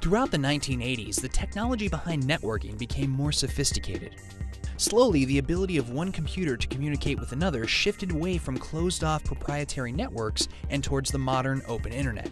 Throughout the 1980s, the technology behind networking became more sophisticated. Slowly, the ability of one computer to communicate with another shifted away from closed-off proprietary networks and towards the modern open internet.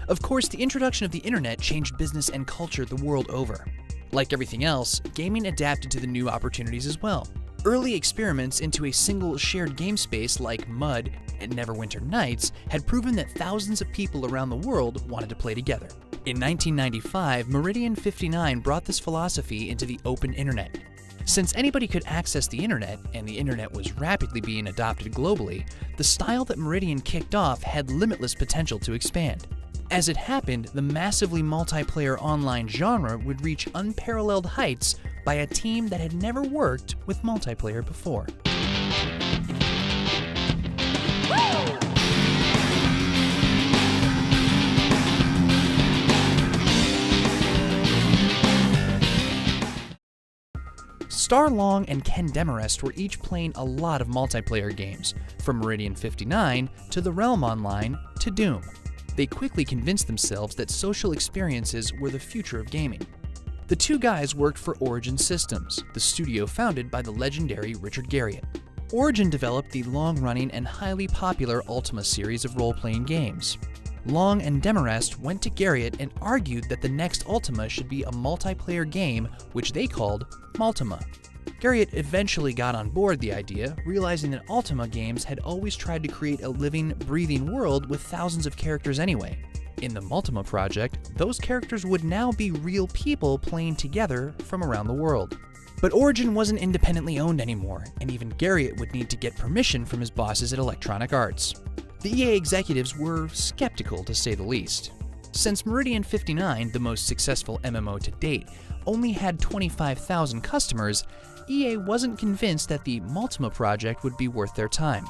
Of course, the introduction of the internet changed business and culture the world over. Like everything else, gaming adapted to the new opportunities as well. Early experiments into a single shared game space like Mud and Neverwinter Nights had proven that thousands of people around the world wanted to play together. In 1995, Meridian 59 brought this philosophy into the open internet. Since anybody could access the internet, and the internet was rapidly being adopted globally, the style that Meridian kicked off had limitless potential to expand. As it happened, the massively multiplayer online genre would reach unparalleled heights by a team that had never worked with multiplayer before. Starlong and Ken Demarest were each playing a lot of multiplayer games, from Meridian 59 to The Realm Online to Doom. They quickly convinced themselves that social experiences were the future of gaming. The two guys worked for Origin Systems, the studio founded by the legendary Richard Garriott. Origin developed the long-running and highly popular Ultima series of role-playing games. Long and Demarest went to Garriott and argued that the next Ultima should be a multiplayer game, which they called Multima. Garriott eventually got on board the idea, realizing that Ultima games had always tried to create a living, breathing world with thousands of characters anyway. In the Multima project, those characters would now be real people playing together from around the world. But Origin wasn't independently owned anymore, and even Garriott would need to get permission from his bosses at Electronic Arts. The EA executives were skeptical, to say the least. Since Meridian 59, the most successful MMO to date, only had 25,000 customers, EA wasn't convinced that the Multima project would be worth their time.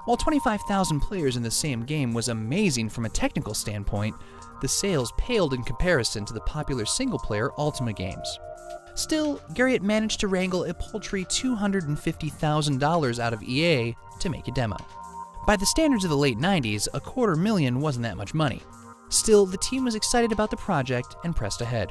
While 25,000 players in the same game was amazing from a technical standpoint, the sales paled in comparison to the popular single-player Ultima games. Still, Garriott managed to wrangle a paltry $250,000 out of EA to make a demo. By the standards of the late 90s, $250,000 wasn't that much money. Still, the team was excited about the project and pressed ahead.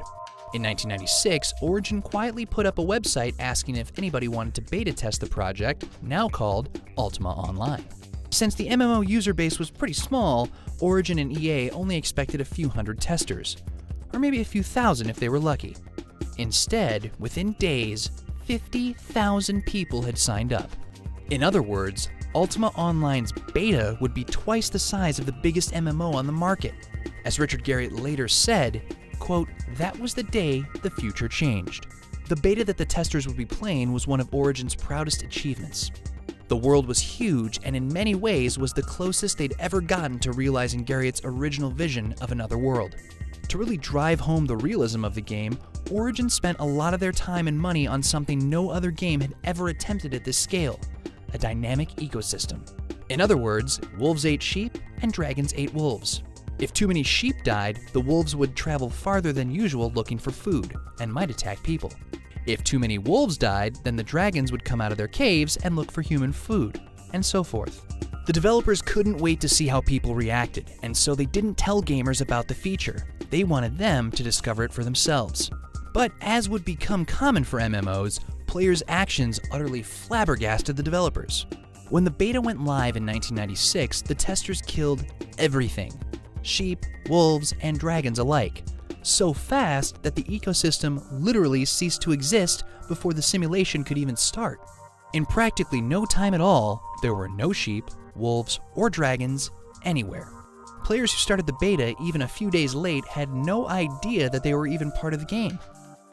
In 1996, Origin quietly put up a website asking if anybody wanted to beta test the project, now called Ultima Online. Since the MMO user base was pretty small, Origin and EA only expected a few hundred testers, or maybe a few thousand if they were lucky. Instead, within days, 50,000 people had signed up. In other words, Ultima Online's beta would be twice the size of the biggest MMO on the market. As Richard Garriott later said, quote, "That was the day the future changed." The beta that the testers would be playing was one of Origin's proudest achievements. The world was huge and in many ways was the closest they'd ever gotten to realizing Garriott's original vision of another world. To really drive home the realism of the game, Origin spent a lot of their time and money on something no other game had ever attempted at this scale: a dynamic ecosystem. In other words, wolves ate sheep and dragons ate wolves. If too many sheep died, the wolves would travel farther than usual looking for food and might attack people. If too many wolves died, then the dragons would come out of their caves and look for human food, and so forth. The developers couldn't wait to see how people reacted, and so they didn't tell gamers about the feature. They wanted them to discover it for themselves. But as would become common for MMOs, players' actions utterly flabbergasted the developers. When the beta went live in 1996, the testers killed everything: sheep, wolves, and dragons alike. So fast that the ecosystem literally ceased to exist before the simulation could even start. In practically no time at all, there were no sheep, wolves, or dragons anywhere. Players who started the beta even a few days late had no idea that they were even part of the game.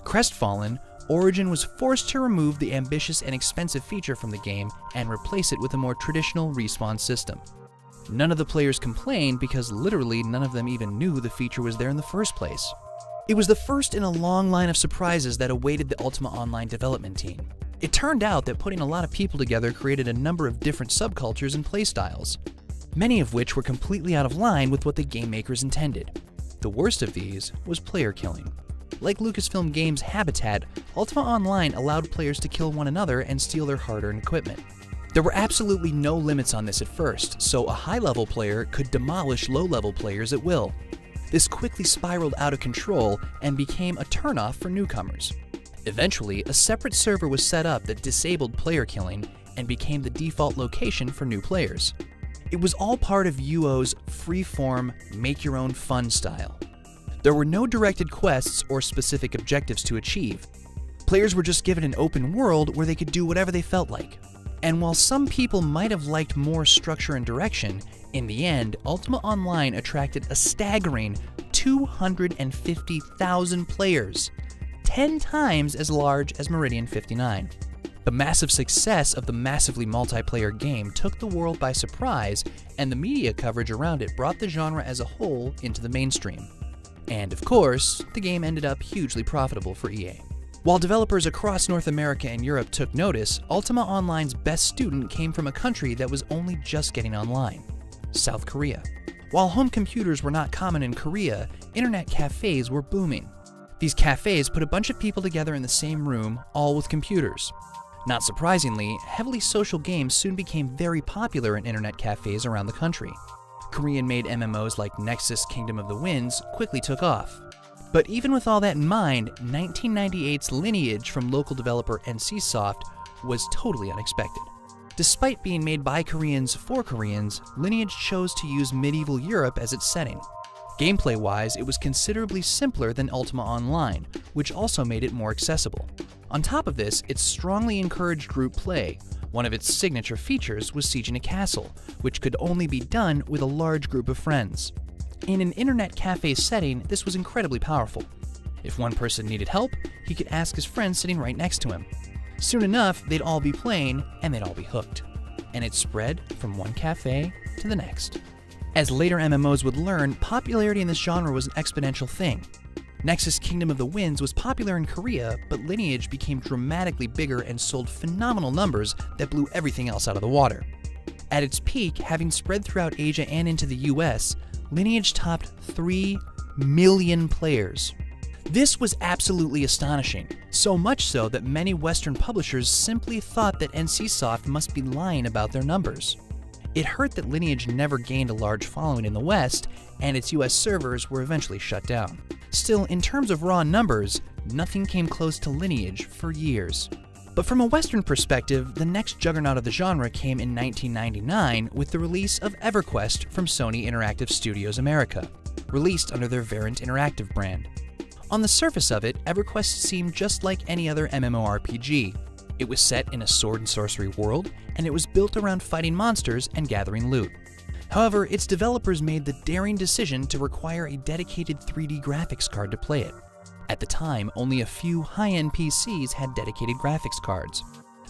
Crestfallen, Origin was forced to remove the ambitious and expensive feature from the game and replace it with a more traditional respawn system. None of the players complained because literally none of them even knew the feature was there in the first place. It was the first in a long line of surprises that awaited the Ultima Online development team. It turned out that putting a lot of people together created a number of different subcultures and playstyles, many of which were completely out of line with what the game makers intended. The worst of these was player killing. Like Lucasfilm Games' Habitat, Ultima Online allowed players to kill one another and steal their hard-earned equipment. There were absolutely no limits on this at first, so a high-level player could demolish low-level players at will. This quickly spiraled out of control and became a turnoff for newcomers. Eventually, a separate server was set up that disabled player killing and became the default location for new players. It was all part of UO's free-form, make-your-own-fun style. There were no directed quests or specific objectives to achieve. Players were just given an open world where they could do whatever they felt like. And while some people might have liked more structure and direction, in the end, Ultima Online attracted a staggering 250,000 players, 10 times as large as Meridian 59. The massive success of the massively multiplayer game took the world by surprise, and the media coverage around it brought the genre as a whole into the mainstream. And of course, the game ended up hugely profitable for EA. While developers across North America and Europe took notice, Ultima Online's best student came from a country that was only just getting online: South Korea. While home computers were not common in Korea, internet cafes were booming. These cafes put a bunch of people together in the same room, all with computers. Not surprisingly, heavily social games soon became very popular in internet cafes around the country. Korean-made MMOs like Nexus Kingdom of the Winds quickly took off. But even with all that in mind, 1998's Lineage from local developer NCSoft was totally unexpected. Despite being made by Koreans for Koreans, Lineage chose to use medieval Europe as its setting. Gameplay-wise, it was considerably simpler than Ultima Online, which also made it more accessible. On top of this, it strongly encouraged group play. One of its signature features was sieging a castle, which could only be done with a large group of friends. In an internet cafe setting, this was incredibly powerful. If one person needed help, he could ask his friend sitting right next to him. Soon enough, they'd all be playing, and they'd all be hooked. And it spread from one cafe to the next. As later MMOs would learn, popularity in this genre was an exponential thing. Nexus Kingdom of the Winds was popular in Korea, but Lineage became dramatically bigger and sold phenomenal numbers that blew everything else out of the water. At its peak, having spread throughout Asia and into the US, Lineage topped 3 million players. This was absolutely astonishing, so much so that many Western publishers simply thought that NCSoft must be lying about their numbers. It hurt that Lineage never gained a large following in the West, and its US servers were eventually shut down. Still, in terms of raw numbers, nothing came close to Lineage for years. But from a Western perspective, the next juggernaut of the genre came in 1999 with the release of EverQuest from Sony Interactive Studios America, released under their Variant Interactive brand. On the surface of it, EverQuest seemed just like any other MMORPG. It was set in a sword and sorcery world, and it was built around fighting monsters and gathering loot. However, its developers made the daring decision to require a dedicated 3D graphics card to play it. At the time, only a few high-end PCs had dedicated graphics cards.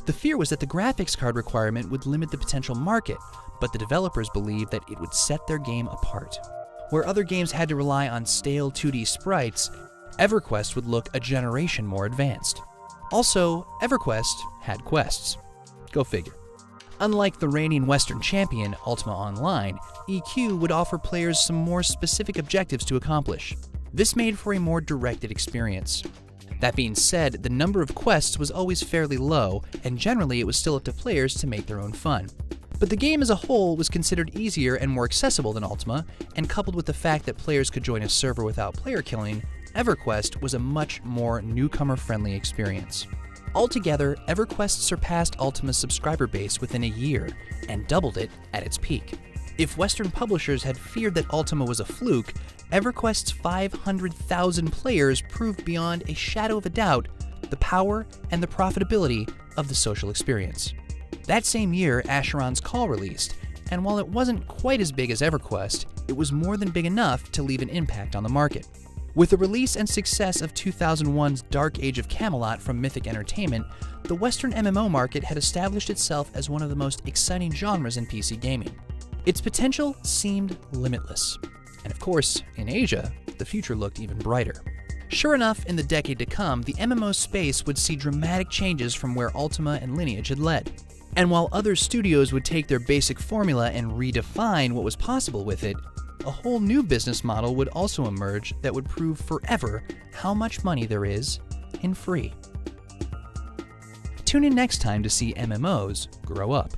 The fear was that the graphics card requirement would limit the potential market, but the developers believed that it would set their game apart. Where other games had to rely on stale 2D sprites, EverQuest would look a generation more advanced. Also, EverQuest had quests. Go figure. Unlike the reigning Western champion, Ultima Online, EQ would offer players some more specific objectives to accomplish. This made for a more directed experience. That being said, the number of quests was always fairly low, and generally it was still up to players to make their own fun. But the game as a whole was considered easier and more accessible than Ultima, and coupled with the fact that players could join a server without player killing, EverQuest was a much more newcomer-friendly experience. Altogether, EverQuest surpassed Ultima's subscriber base within a year, and doubled it at its peak. If Western publishers had feared that Ultima was a fluke, EverQuest's 500,000 players proved beyond a shadow of a doubt the power and the profitability of the social experience. That same year, Asheron's Call released, and while it wasn't quite as big as EverQuest, it was more than big enough to leave an impact on the market. With the release and success of 2001's Dark Age of Camelot from Mythic Entertainment, the Western MMO market had established itself as one of the most exciting genres in PC gaming. Its potential seemed limitless. And of course, in Asia, the future looked even brighter. Sure enough, in the decade to come, the MMO space would see dramatic changes from where Ultima and Lineage had led. And while other studios would take their basic formula and redefine what was possible with it, a whole new business model would also emerge that would prove forever how much money there is in free. Tune in next time to see MMOs grow up.